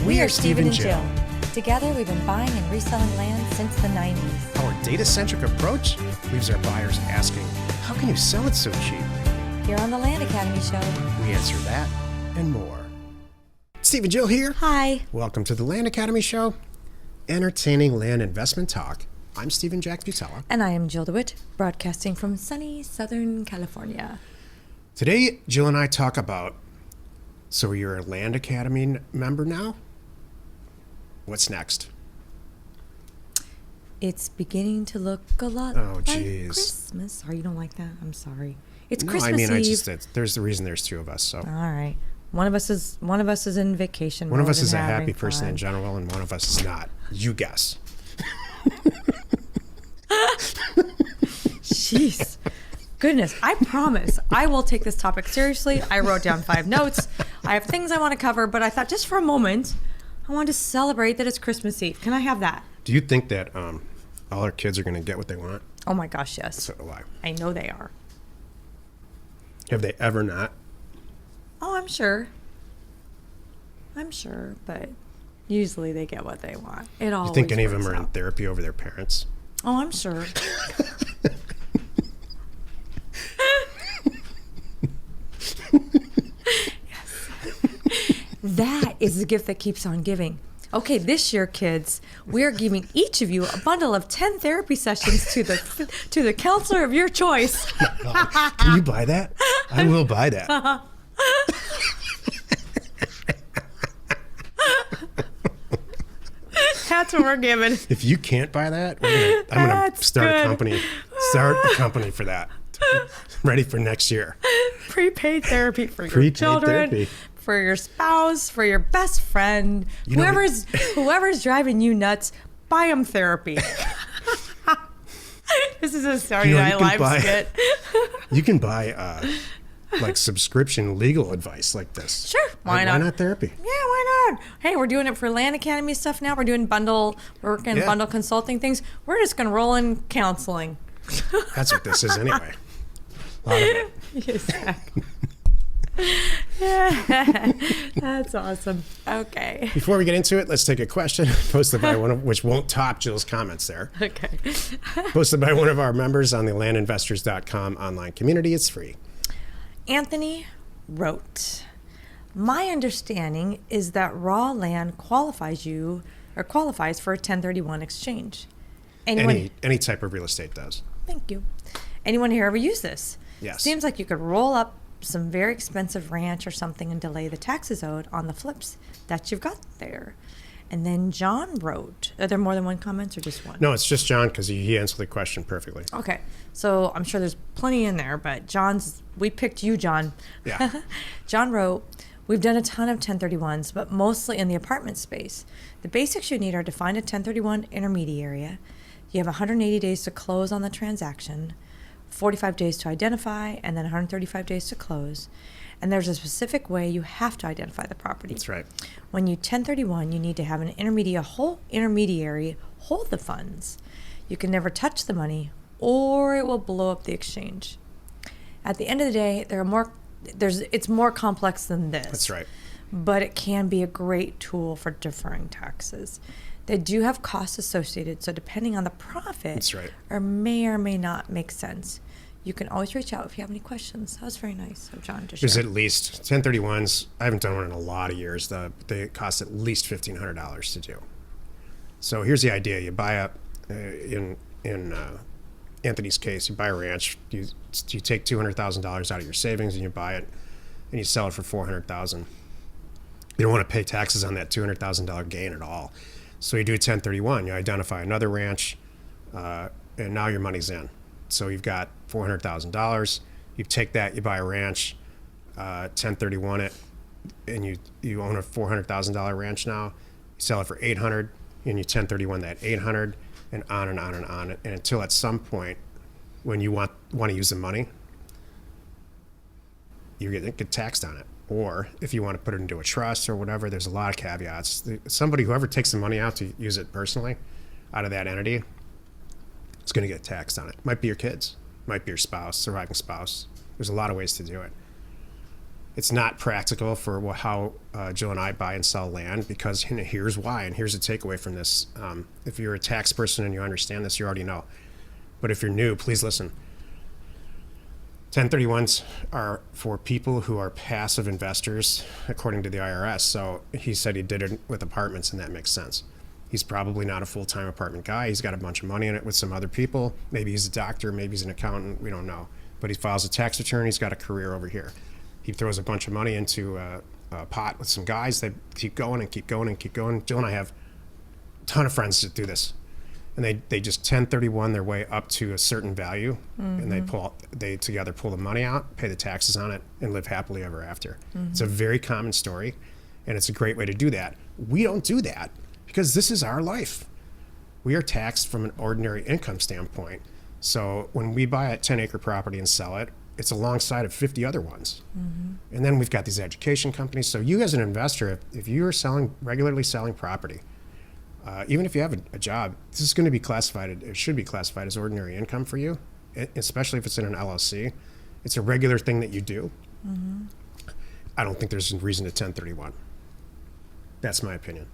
We are Steven and Jill. Together, we've been buying and reselling land since the 90s. Our data-centric approach leaves our buyers asking, how can you sell it so cheap? Here on the Land Academy Show. We answer that and more. Steve and Jill here. Hi. Welcome to the Land Academy Show, entertaining land investment talk. I'm Steven Jack Butala. And I am Jill Dewit, broadcasting from sunny Southern California. Today, Jill and I talk about, so you're a Land Academy member now? What's next? It's beginning to look a lot like Christmas. Sorry, you don't like that? I'm sorry. It's Christmas Eve. There's the reason there's two of us. So all right. One of us is in vacation. One of us is a happy person in general, and one of us is not. You guess. Jeez. Goodness, I promise I will take this topic seriously. I wrote down 5 notes. I have things I want to cover, but I thought just for a moment, I wanted to celebrate that it's Christmas Eve. Can I have that? Do you think that all our kids are going to get what they want? Oh my gosh, yes. So do I. I know they are. Have they ever not? Oh, I'm sure, but usually they get what they want. It always You think any of them are out. in therapy over their parents? Oh, I'm sure. Yes. That is the gift that keeps on giving. Okay, this year, kids, we are giving each of you a bundle of 10 therapy sessions to the counselor of your choice. Can you buy that? I will buy that. That's what we're giving. If you can't buy that, I'm going to start a company for that. Ready for next year. Prepaid therapy for your children, for your spouse, for your best friend, whoever's driving you nuts. Buy them therapy. This is a Saturday Night Live skit. You can buy like subscription legal advice like this. Sure, why not? Why not therapy? Yeah, why not? Hey, we're doing it for Land Academy stuff now. We're doing bundle consulting things. We're just going to roll in counseling. That's what this is anyway. A lot of it. Exactly. Yeah, that's awesome. Okay. Before we get into it, let's take a question posted by which won't top Jill's comments there. Okay. Posted by one of our members on the landinvestors.com online community. It's free. Anthony wrote, my understanding is that raw land qualifies for a 1031 exchange. Any type of real estate does. Thank you. Anyone here ever use this? Yes. Seems like you could roll up some very expensive ranch or something and delay the taxes owed on the flips that you've got there. And then John wrote, are there more than one comment or just one? No, it's just John because he answered the question perfectly. Okay. So I'm sure there's plenty in there, but we picked you, John. Yeah. John wrote, we've done a ton of 1031s, but mostly in the apartment space. The basics you need are to find a 1031 intermediary. You have 180 days to close on the transaction, 45 days to identify, and then 135 days to close. And there's a specific way you have to identify the property. That's right. When you 1031, you need to have an intermediary hold the funds. You can never touch the money, or it will blow up the exchange. At the end of the day, it's more complex than this. That's right. But it can be a great tool for deferring taxes. They do have costs associated, so depending on the profit, that's right, or may not make sense. You can always reach out if you have any questions. That was very nice of John to share. There's at least 1031s. I haven't done one in a lot of years. They cost at least $1,500 to do. So here's the idea: you buy up in Anthony's case, you buy a ranch. You take $200,000 out of your savings and you buy it, and you sell it for $400,000. You don't want to pay taxes on that $200,000 gain at all. So you do a 1031. You identify another ranch, and now your money's in. So you've got $400,000. You take that, you buy a ranch, 1031 it, and you own a $400,000 ranch now. You sell it for $800, and you 1031 that $800, and on and on and on. And until at some point, when you want to use the money, you get taxed on it. Or if you want to put it into a trust or whatever, there's a lot of caveats. Whoever takes the money out to use it personally out of that entity, it's going to get taxed on it. Might be your kids, might be your spouse, surviving spouse. There's a lot of ways to do it. It's not practical for how Jill and I buy and sell land, because here's why, and here's a takeaway from this. If you're a tax person and you understand this, you already know. But if you're new, please listen. 1031s are for people who are passive investors, according to the IRS. So he said he did it with apartments, and that makes sense. He's probably not a full-time apartment guy. He's got a bunch of money in it with some other people. Maybe he's a doctor, maybe he's an accountant, we don't know. But he files a tax return, he's got a career over here. He throws a bunch of money into a pot with some guys that keep going and keep going and keep going. Jill and I have a ton of friends that do this. And they just 1031 their way up to a certain value, and they together pull the money out, pay the taxes on it, and live happily ever after. It's a very common story, and it's a great way to do that. We don't do that because this is our life. We are taxed from an ordinary income standpoint. So when we buy a 10-acre property and sell it, it's alongside of 50 other ones. And then we've got these education companies. So you as an investor, if you are regularly selling property, even if you have a job, this is going to be classified, it should be classified as ordinary income for you, especially if it's in an LLC. It's a regular thing that you do. I don't think there's a reason to 1031. That's my opinion.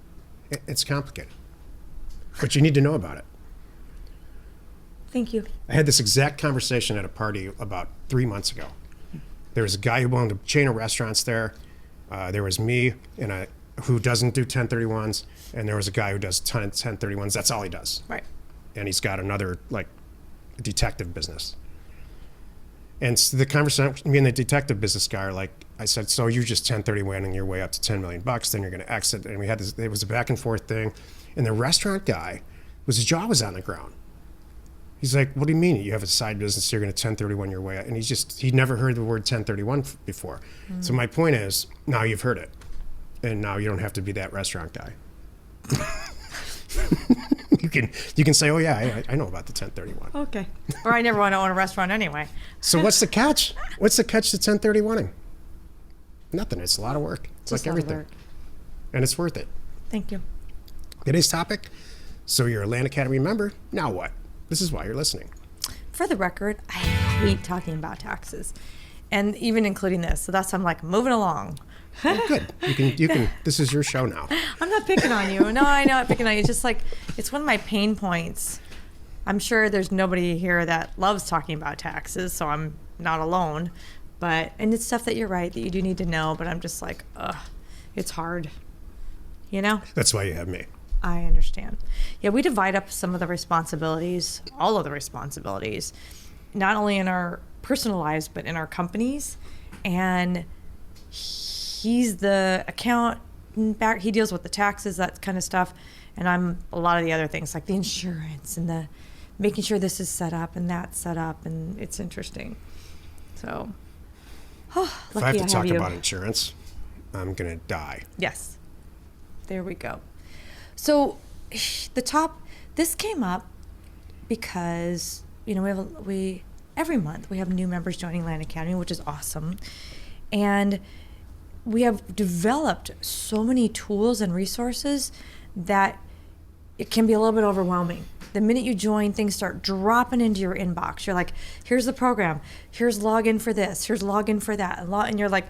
It's complicated, but you need to know about it. Thank you. I had this exact conversation at a party about 3 months ago. There was a guy who owned a chain of restaurants there. There was me and who doesn't do 1031s, and there was a guy who does 1031s. That's all he does. Right. And he's got another detective business. And so the conversation, me and the detective business guy are like, I said, so you're just 1031ing your way up to $10 million, then you're going to exit. And we had this, it was a back and forth thing. And the restaurant guy, his jaw was on the ground. He's like, what do you mean? You have a side business, you're going to 1031 your way up. And he'd never heard the word 1031 before. So my point is, now you've heard it. And now you don't have to be that restaurant guy. You can say, oh yeah, I know about the 1031. Okay. Or I never want to own a restaurant anyway. So what's the catch? What's the catch to 1031ing? Nothing. It's a lot of work. It's like everything. And it's worth it. Thank you. Today's topic. So you're a Land Academy member. Now what? This is why you're listening. For the record, I hate talking about taxes, and even including this. So that's, I'm like moving along. Oh, good. You can. This is your show now. I'm not picking on you. No, I know I'm picking on you. It's just like, it's one of my pain points. I'm sure there's nobody here that loves talking about taxes, so I'm not alone. And it's stuff that you're right, that you do need to know, but I'm just like, it's hard. You know? That's why you have me. I understand. Yeah, we divide up some of the responsibilities, all of the responsibilities, not only in our personal lives, but in our companies. And he's the account back, he deals with the taxes, that kind of stuff. And I'm a lot of the other things, like the insurance and the making sure this is set up and that's set up, and it's interesting. So, if I have to talk about insurance, I'm going to die. Yes. There we go. So this came up because, we every month we have new members joining Land Academy, which is awesome. And we have developed so many tools and resources that it can be a little bit overwhelming. The minute you join, things start dropping into your inbox. You're like, here's the program, here's login for this, here's login for that, and you're like,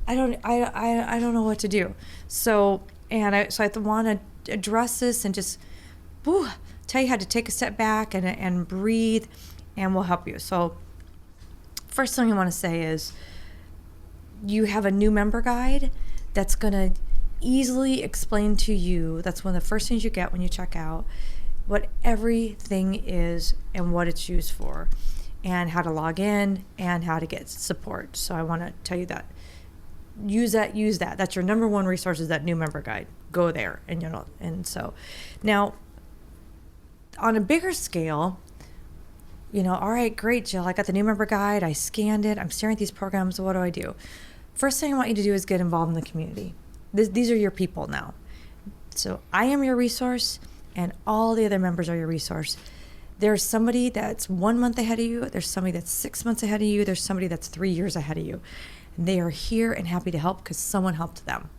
I don't know what to do. So I want to address this and just tell you how to take a step back and breathe, and we'll help you. So first thing I want to say is, you have a new member guide that's going to easily explain to you, that's one of the first things you get when you check out, what everything is and what it's used for, and how to log in and how to get support. So I want to tell you that. Use that. That's your number one resource, is that new member guide. Go there. And so now on a bigger scale, all right, great, Jill, I got the new member guide. I scanned it. I'm staring at these programs. What do I do? First thing I want you to do is get involved in the community. These are your people now. So I am your resource, and all the other members are your resource. There's somebody that's 1 month ahead of you. There's somebody that's 6 months ahead of you. There's somebody that's 3 years ahead of you. And they are here and happy to help because someone helped them.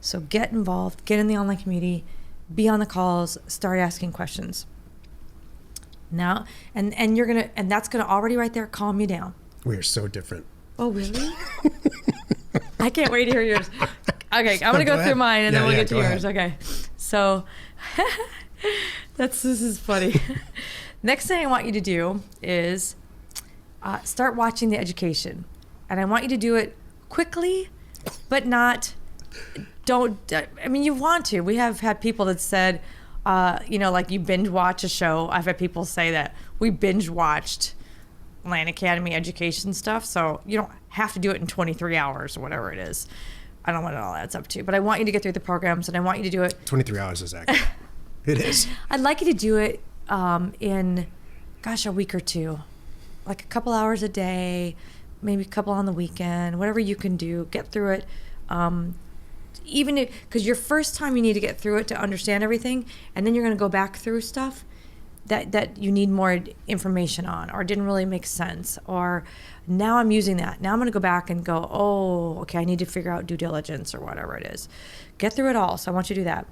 So get involved, get in the online community, be on the calls, start asking questions. Now, and that's gonna already right there calm you down. We are so different. Oh, really? I can't wait to hear yours. Okay, I'm gonna go through mine and then we'll get to yours. Okay, so this is funny. Next thing I want you to do is start watching the education, and I want you to do it quickly, but not. Don't. I mean, you want to. We have had people that said, like you binge watch a show. I've had people say that we binge watched Land Academy education stuff, so you don't have to do it in 23 hours or whatever it is. I don't know what it all adds up to, but I want you to get through the programs, and I want you to do it. 23 hours is accurate. It is. I'd like you to do it in, a week or two, like a couple hours a day, maybe a couple on the weekend, whatever you can do. Get through it. Even because your first time you need to get through it to understand everything, and then you're going to go back through stuff that you need more information on, or didn't really make sense, or now I'm using that. Now I'm going to go back and go, oh, okay, I need to figure out due diligence or whatever it is. Get through it all. So I want you to do that.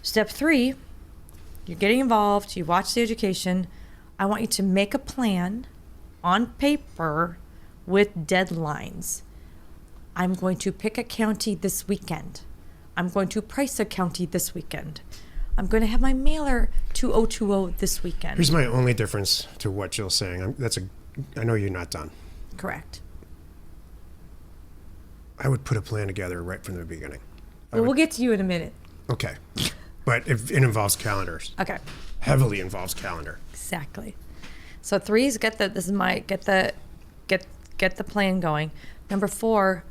Step 3, you're getting involved. You watch the education. I want you to make a plan on paper with deadlines. I'm going to pick a county this weekend. I'm going to price a county this weekend. I'm going to have my mailer 2020 this weekend. Here's my only difference to what Jill's saying. I know you're not done. Correct. I would put a plan together right from the beginning. Well, we'll get to you in a minute. Okay. But it involves calendars. Okay. Heavily involves calendar. Exactly. So 3 is get the plan going. Number 4,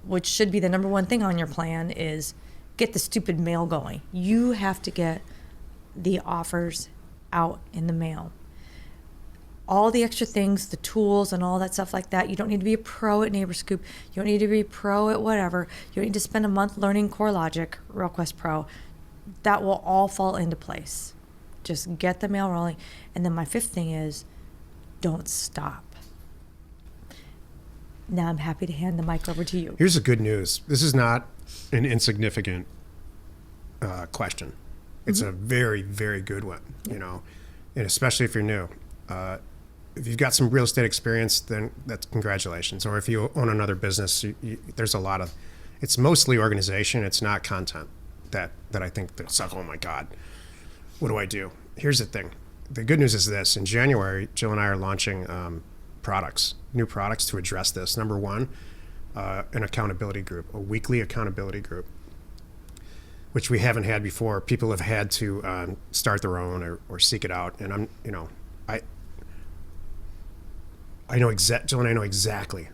which should be the number 1 thing on your plan, is get the stupid mail going. You have to get the offers out in the mail. All the extra things, the tools and all that stuff like that. You don't need to be a pro at NeighborScoop. You don't need to be a pro at whatever. You don't need to spend a month learning CoreLogic, RailQuest Pro. That will all fall into place. Just get the mail rolling. And then my 5th thing is don't stop. Now I'm happy to hand the mic over to you. Here's the good news. This is not an insignificant question. It's a very, very good one, and especially if you're new. If you've got some real estate experience, then that's congratulations. Or if you own another business, there's a lot of, it's mostly organization. It's not content that I think that's like, oh my God, what do I do? Here's the thing. The good news is this. In January, Jill and I are launching new products to address this. Number 1, an accountability group, a weekly accountability group, which we haven't had before. People have had to start their own or seek it out. And Jill and I know exactly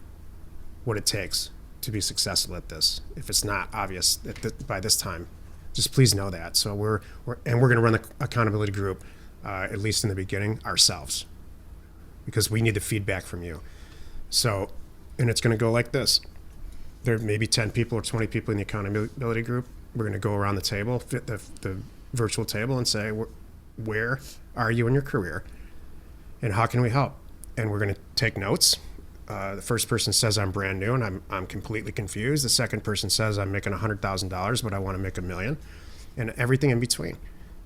what it takes to be successful at this. If it's not obvious by this time, just please know that. So we're going to run the accountability group, at least in the beginning, ourselves, because we need the feedback from you. So, and it's going to go like this. There may be 10 people or 20 people in the accountability group. We're going to go around the table, fit the virtual table, and say, where are you in your career, and how can we help? And we're going to take notes. The first person says, I'm brand new and I'm completely confused. The second person says, I'm making $100,000, but I want to make $1 million, and everything in between.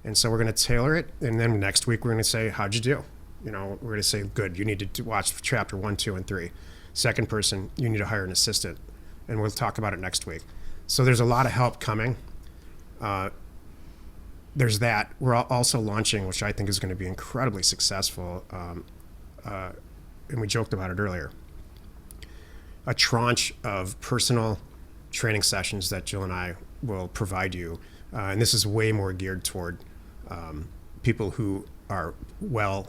And so we're going to tailor it. And then next week, we're going to say, how'd you do? We're going to say, good, you need to watch chapter 1, 2, and 3. Second person, you need to hire an assistant. And we'll talk about it next week. So there's a lot of help coming. There's that. We're also launching, which I think is going to be incredibly successful, and we joked about it earlier, a tranche of personal training sessions that Jill and I will provide you. And this is way more geared toward people who are well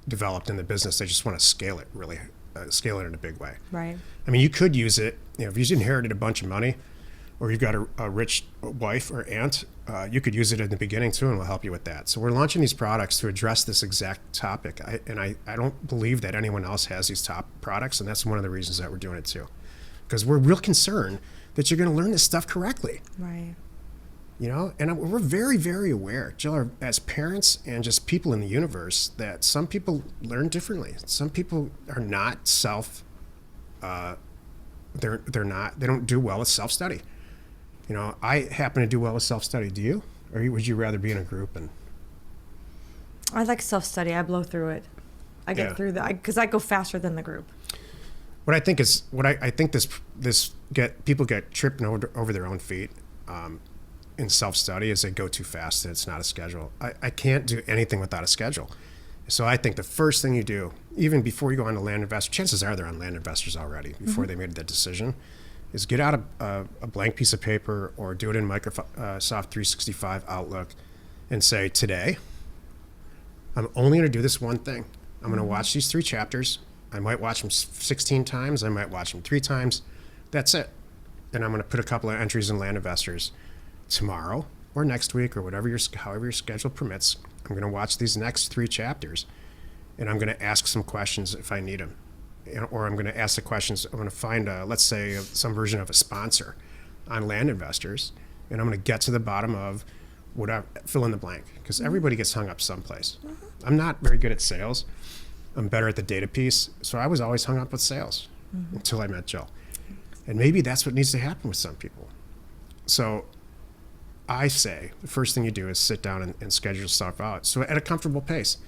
developed in the business. They just want to scale it in a big way. Right. I mean, you could use it, if you inherited a bunch of money, or you've got a rich wife or aunt, you could use it in the beginning too, and we'll help you with that. So we're launching these products to address this exact topic. I don't believe that anyone else has these top products, and that's one of the reasons that we're doing it too. Because we're real concerned that you're going to learn this stuff correctly. Right. And we're very, very aware, Jill, as parents and just people in the universe, that some people learn differently. Some people are not they don't do well with self-study. I happen to do well with self-study. Do you? Or would you rather be in a group? And I like self-study. I blow through it. I get through that because I go faster than the group. What I think this people get tripped over their own feet in self-study as they go too fast and it's not a schedule. I can't do anything without a schedule. So I think the first thing you do, even before you go on to Land Investor, chances are they're on Land Investors already before they made that decision, is get out a blank piece of paper or do it in Microsoft 365 Outlook and say, today, I'm only going to do this one thing. I'm going to watch these 3 chapters. I might watch them 16 times. I might watch them 3 times. That's it. And I'm going to put a couple of entries in Land Investors tomorrow or next week or however your schedule permits. I'm going to watch these next 3 chapters, and I'm going to ask some questions if I need them. Or I'm going to ask the questions. I'm going to find, let's say, some version of a sponsor on Land Investors, and I'm going to get to the bottom of whatever, fill in the blank, because everybody gets hung up someplace. I'm not very good at sales. I'm better at the data piece, so I was always hung up with sales until I met Jill. And maybe that's what needs to happen with some people. So I say the first thing you do is sit down and schedule yourself out, so at a comfortable pace.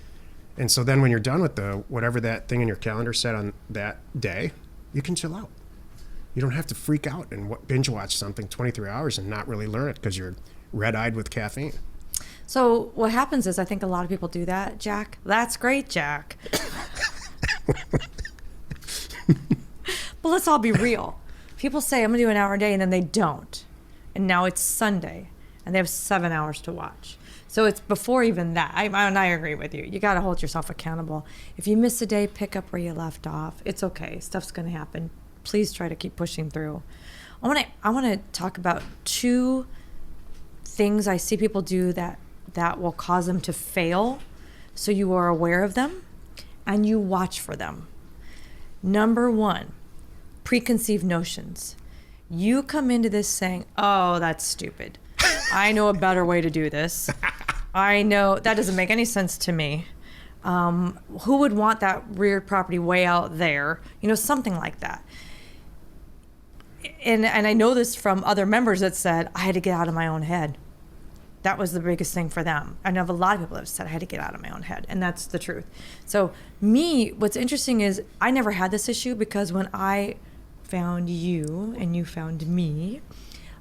And so then when you're done with whatever that thing in your calendar said on that day, you can chill out. You don't have to freak out and binge watch something 23 hours and not really learn it because you're red-eyed with caffeine. So what happens is I think a lot of people do that, Jack. That's great, Jack. But let's all be real. People say, I'm going to do an hour a day, and then they don't. And now it's Sunday, and they have 7 hours to watch. So it's before even that. I agree with you. You got to hold yourself accountable. If you miss a day, pick up where you left off. It's okay. Stuff's going to happen. Please try to keep pushing through. I want to talk about 2 things I see people do that will cause them to fail, so you are aware of them and you watch for them. Number 1, preconceived notions. You come into this saying, oh, that's stupid. I know a better way to do this. I know that doesn't make any sense to me. Who would want that rear property way out there? Something like that. And I know this from other members that said, I had to get out of my own head. That was the biggest thing for them. I know of a lot of people that have said I had to get out of my own head, and that's the truth. So what's interesting is I never had this issue because when I found you and you found me,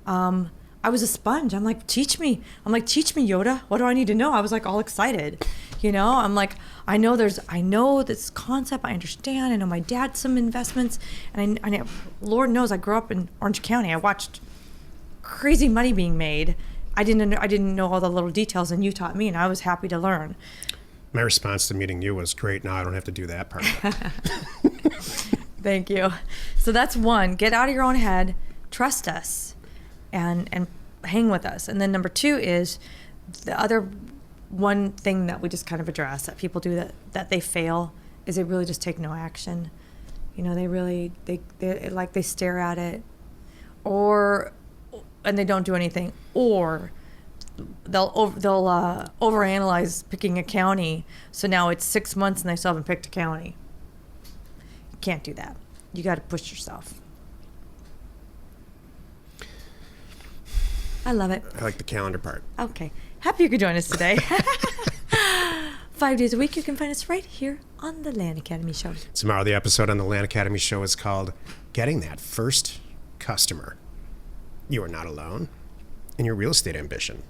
I was a sponge. I'm like, teach me. Teach me, Yoda. What do I need to know? I was like all excited. I'm like, I know this concept. I understand. I know my dad some investments, and I Lord knows I grew up in Orange County. I watched crazy money being made. I didn't know all the little details, and you taught me, and I was happy to learn. My response to meeting you was, great, now I don't have to do that part of it. Thank you. So that's 1, get out of your own head, trust us, and hang with us. And then number 2 is the other one thing that we just kind of address that people do that they fail is they really just take no action. They stare at it, and they don't do anything, or they'll overanalyze picking a county. So now it's 6 months and they still haven't picked a county. You can't do that. You got to push yourself. I love it. I like the calendar part. Okay. Happy you could join us today. 5 days a week, you can find us right here on the Land Academy Show. Tomorrow, the episode on the Land Academy Show is called Getting That First Customer. You are not alone in your real estate ambition.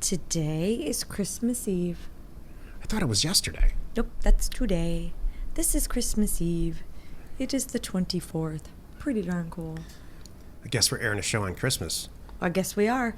Today is Christmas Eve. I thought it was yesterday. Nope, that's today. This is Christmas Eve. It is the 24th. Pretty darn cool. I guess we're airing a show on Christmas. I guess we are.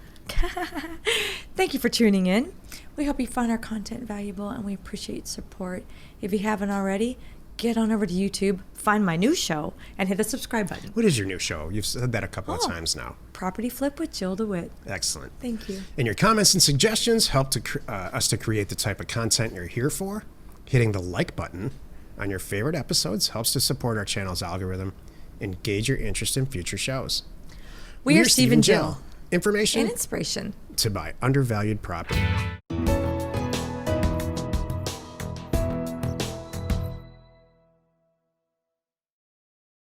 Thank you for tuning in. We hope you found our content valuable, and we appreciate support. If you haven't already, get on over to YouTube, find my new show, and hit the subscribe button. What is your new show? You've said that a couple of times now. Property Flip with Jill Dewit. Excellent. Thank you. And your comments and suggestions help us to create the type of content you're here for. Hitting the like button on your favorite episodes helps to support our channel's algorithm and gauge your interest in future shows. We are Steven Jill. Information and inspiration to buy undervalued property.